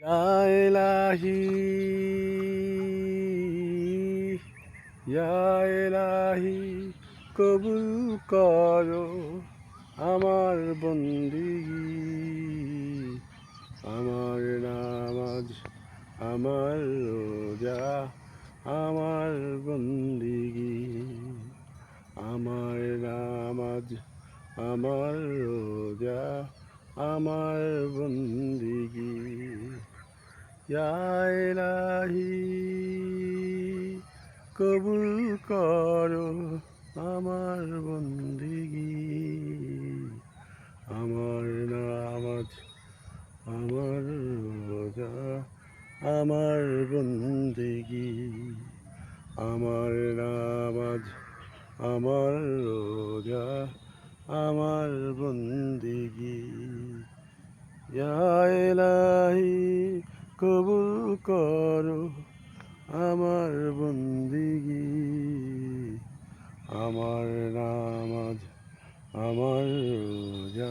ইলাহি ইয়া ইলাহি কবুল করো আমার বন্দেগী, আমার নামাজ, আমার রোজা, আমার বন্দেগী, আমার নামাজ, আমার রোজা, আমার বন্দেগী। ইয়া ইলাহি কবুল করো আমার বন্দেগী, আমার নামাজ, আমার রোজা, আমার বন্দেগী, আমার নামাজ, আমার রোজা, আমার বন্দেগী। ইয়া ইলাহি কবুল করো আমার বন্দেগী, আমার নামাজ, আমার রোজা,